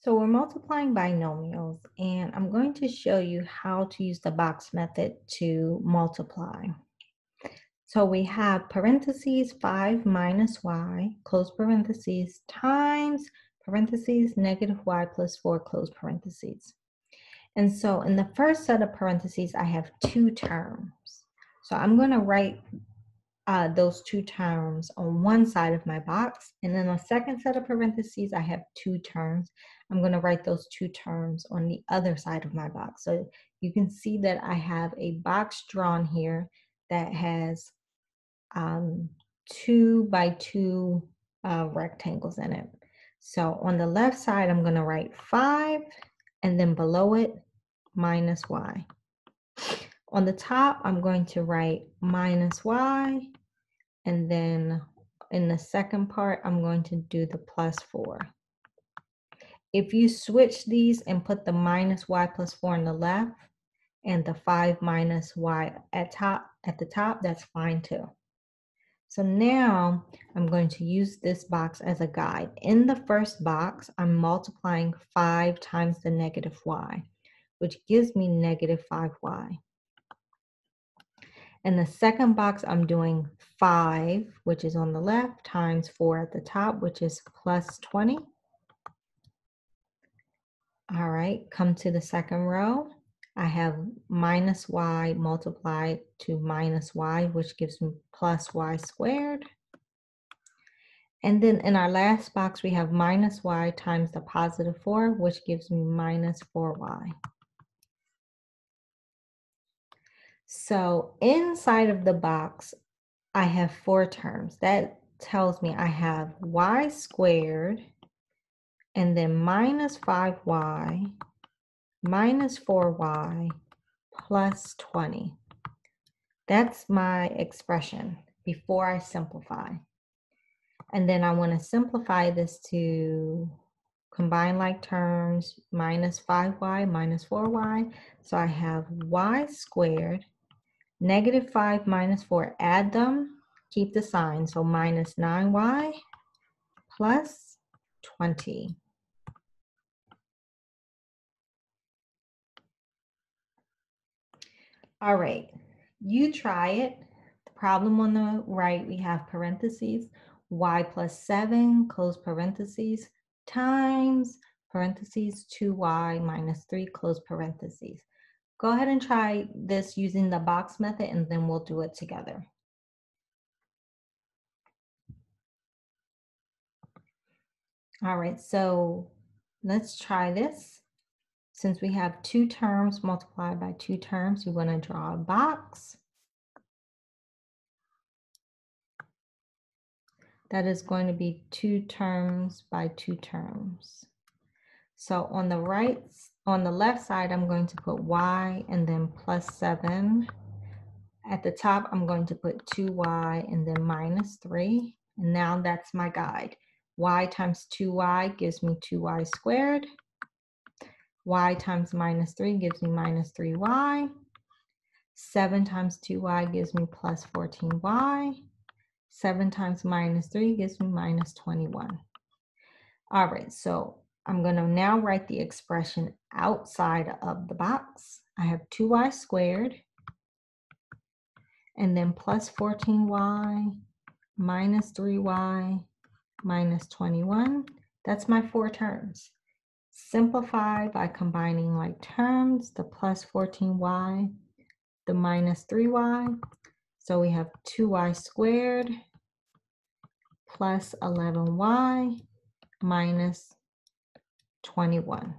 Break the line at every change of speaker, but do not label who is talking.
So we're multiplying binomials, and I'm going to show you how to use the box method to multiply. So we have parentheses 5 minus y, close parentheses, times parentheses negative y plus 4, close parentheses. And so in the first set of parentheses, I have two terms. So I'm going to write those two terms on one side of my box. And in the second set of parentheses, I have two terms. I'm going to write those two terms on the other side of my box. So you can see that I have a box drawn here that has 2 by 2 rectangles in it. So on the left side, I'm going to write 5, and then below it, minus y. On the top, I'm going to write minus y, and then in the second part, I'm going to do the plus 4. If you switch these and put the minus y plus 4 on the left and the 5 minus y at the top, that's fine too. So now I'm going to use this box as a guide. In the first box, I'm multiplying 5 times the negative y, which gives me negative 5y. In the second box, I'm doing 5, which is on the left, times 4 at the top, which is plus 20. All right, come to the second row. I have minus y multiplied to minus y, which gives me plus y squared. And then in our last box, we have minus y times the positive 4, which gives me minus 4y. So inside of the box, I have 4 terms. That tells me I have y squared, and then minus 5y, minus 4y, plus 20. That's my expression before I simplify. And then I want to simplify this to combine like terms, minus 5y, minus 4y. So I have y squared, negative 5 minus 4, add them, keep the sign. So minus 9y plus 20. All right, you try it. The problem on the right, we have parentheses, y plus 7, close parentheses, times parentheses 2y minus 3, close parentheses. Go ahead and try this using the box method, and then we'll do it together. All right, so let's try this. Since we have two terms multiplied by two terms, you want to draw a box. That is going to be 2 terms by 2 terms. So on the left side, I'm going to put y and then plus 7. At the top, I'm going to put 2y and then minus 3. And now that's my guide. Y times 2y gives me 2y squared. Y times minus 3 gives me minus 3y. 7 times 2y gives me plus 14y. 7 times minus 3 gives me minus 21. All right, so I'm going to now write the expression outside of the box. I have 2y squared, and then plus 14y, minus 3y, minus 21. That's my 4 terms. Simplify by combining like terms, the plus 14y, the minus 3y. So we have 2y squared plus 11y minus 21.